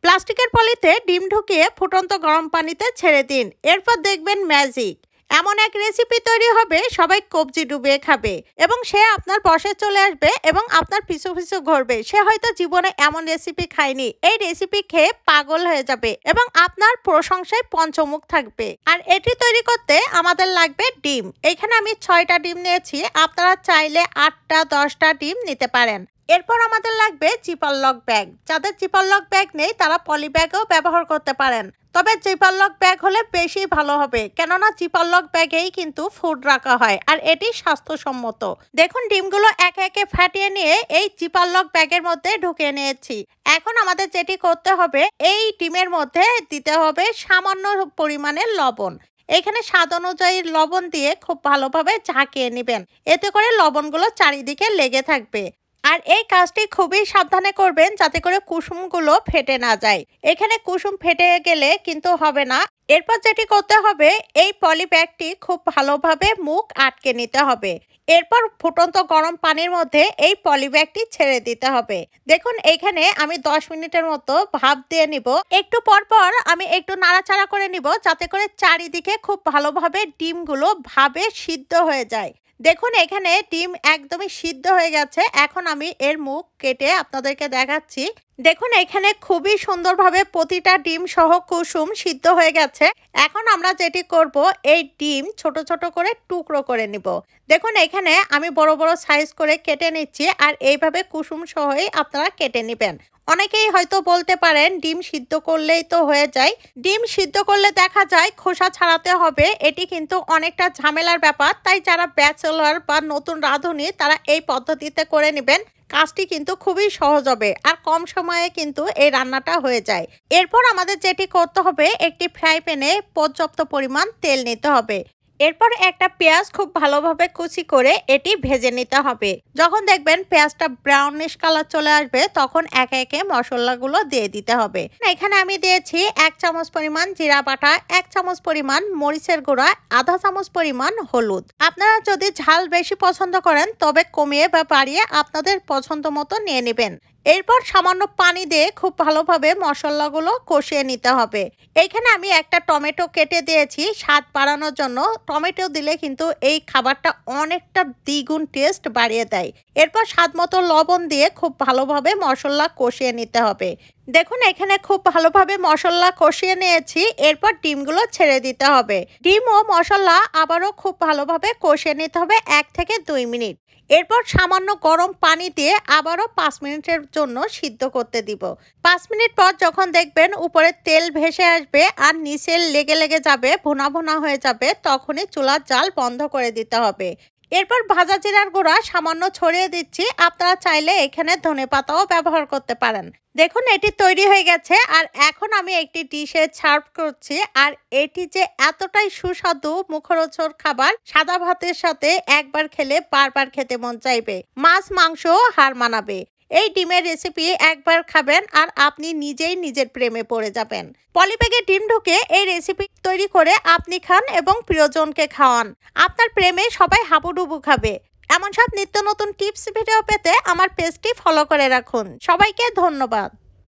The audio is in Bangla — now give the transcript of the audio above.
প্লাস্টিকের পলিতে ডিম ঢুকিয়ে ফুটন্ত গরম পানিতে ছেড়ে দিন। এরপর দেখবেন ম্যাজিক। এমন এক রেসিপি তৈরি হবে, সবাই কবজি ডুবিয়ে খাবে এবং সে আপনার বসে চলে আসবে এবং আপনার পিছু পিছু ঘুরবে। সে হয়তো জীবনে এমন রেসিপি খায়নি, এই রেসিপি খেয়ে পাগল হয়ে যাবে এবং আপনার প্রশংসায় পঞ্চমুখ থাকবে। আর এটি তৈরি করতে আমাদের লাগবে ডিম। এখানে আমি 6টা ডিম নিয়েছি, আপনারা চাইলে 8টা 10টা ডিম নিতে পারেন। এরপর আমাদের লাগবে জিপার লক ব্যাগ। যাদের জিপার লক ব্যাগ নেই তারা পলি ব্যাগও ব্যবহার করতে পারেন, তবে জিপার লক ব্যাগ হলে বেশি ভালো হবে, কেননা জিপার লক ব্যাগেই কিন্তু ফুড রাখা হয় আর এটি স্বাস্থ্যসম্মত। দেখুন ডিমগুলো একে একে ফাটিয়ে নিয়ে এই জিপার লক ব্যাগের মধ্যে ঢুকিয়ে নিয়েছি। এখন আমাদের যেটি করতে হবে, এই ডিমের মধ্যে দিতে হবে সামান্য পরিমাণের লবণ। এখানে স্বাদ অনুযায়ী লবণ দিয়ে খুব ভালোভাবে ঝাঁকিয়ে নেবেন, এতে করে লবণগুলো চারিদিকে লেগে থাকবে। আর এই কাজটি খুবই সাবধানে করবেন যাতে করে কুসুমগুলো ফেটে না যায়। এখানে কুসুম ফেটে গেলে কিন্তু হবে না। এরপর যেটি করতে হবে, এই পলি ব্যাগটি খুব ভালোভাবে মুখ আটকে নিতে হবে। এরপর ফুটন্ত গরম পানির মধ্যে এই পলি ব্যাগটি ছেড়ে দিতে হবে। দেখুন এখানে আমি 10 মিনিটের মতো ভাপ দিয়ে নিব। একটু পর পর আমি একটু নাড়াচাড়া করে নিব যাতে করে চারিদিকে খুব ভালোভাবে ডিমগুলো ভাবে সিদ্ধ হয়ে যায়। দেখুন এখানে ডিম একদমই সিদ্ধ হয়ে গেছে। এখন আমি এর মুখ কেটে আপনাদেরকে দেখাচ্ছি। দেখুন এখানে খুবই সুন্দরভাবে প্রতিটা ডিম সহ কুসুম সিদ্ধ হয়ে গেছে। এখন আমরা যেটি করব, এই ডিম ছোট ছোট করে টুকরো করে নিব। দেখুন এখানে আমি বড় বড় সাইজ করে কেটে নিচ্ছি আর এইভাবে কুসুম সহই আপনারা কেটে নেবেন। অনেকেই হয়তো বলতে পারেন ডিম সিদ্ধ করলেই তো হয়ে যায়। ডিম সিদ্ধ করলে দেখা যায় খোসা ছাড়াতে হবে, এটি কিন্তু অনেকটা ঝামেলার ব্যাপার। তাই যারা ব্যাচেলর বা নতুন রাঁধুনি তারা এই পদ্ধতিতে করে নেবেন। কাজটি কিন্তু খুবই সহজ হবে আর কম সময়ে কিন্তু এই রান্নাটা হয়ে যায়। এরপর আমাদের যেটি করতে হবে, একটি ফ্রাই প্যানে পর্যাপ্ত পরিমাণ তেল নিতে হবে। এরপর একটা পেঁয়াজ খুব ভালোভাবে কুচি করে এটি ভেজে নিতে হবে। যখন দেখবেন পেঁয়াজটা ব্রাউনিশ কালার চলে আসবে তখন একে একে মশলাগুলো দিয়ে দিতে হবে। এখানে আমি দিয়েছি 1 চামচ পরিমাণ জিরা বাটা, 1 চামচ পরিমাণ মরিচের গুঁড়া, আধা চামচ পরিমাণ হলুদ। আপনারা যদি ঝাল বেশি পছন্দ করেন তবে কমিয়ে বা বাড়িয়ে আপনাদের পছন্দ মতো নিয়ে নেবেন। এরপর সামান্য পানি দিয়ে খুব ভালোভাবে মশলাগুলো কষিয়ে নিতে হবে। এখানে আমি একটা টমেটো কেটে দিয়েছি স্বাদ বাড়ানোর জন্য। টমেটো দিলে কিন্তু এই খাবারটা অনেকটা দ্বিগুণ টেস্ট বাড়িয়ে দেয়। এরপর স্বাদ মতো লবণ দিয়ে খুব ভালোভাবে মশলা কষিয়ে নিতে হবে। দেখুন এখানে খুব ভালোভাবে মশলা কষিয়ে নিয়েছি। এরপর ডিমগুলো ছেড়ে দিতে হবে। ডিম ও মশলা আবারও খুব ভালোভাবে কষিয়ে নিতে হবে 1 থেকে 2 মিনিট। এরপর সামান্য গরম পানি দিয়ে আবারও 5 মিনিটের জন্য সিদ্ধ করতে দিব। 5 মিনিট পর যখন দেখবেন উপরে তেল ভেসে আসবে আর নিচে লেগে লেগে যাবে, ভুনা ভুনা হয়ে যাবে, তখনই চুলার জাল বন্ধ করে দিতে হবে। এরপর ভাজা জিরার গুঁড়া সামান্য ছড়িয়ে দিচ্ছি। আপনারা চাইলে এখানে ধনেপাতাও ব্যবহার করতে পারেন। দেখুন এটি তৈরি হয়ে গেছে আর এখন আমি একটি ডিশে সার্ভ করছি। আর এটি যে এতটাই সুস্বাদু মুখরোচক খাবার, সাদা ভাতের সাথে একবার খেলে বারবার খেতে মন চাইবে, মাছ মাংস হার মানাবে। এই ডিমের রেসিপি একবার খাবেন আর আপনি নিজেই নিজের প্রেমে পড়ে যাবেন। পলিব্যাগে ডিম ঢুকে এই রেসিপি তৈরি করে আপনি খান এবং প্রিয়জনকে খাওয়ান। আপনার প্রেমে সবাই হাবুডুবু খাবে। এমন সব নিত্য নতুন টিপস ভিডিও পেতে আমার পেজটি ফলো করে রাখুন। সবাইকে ধন্যবাদ।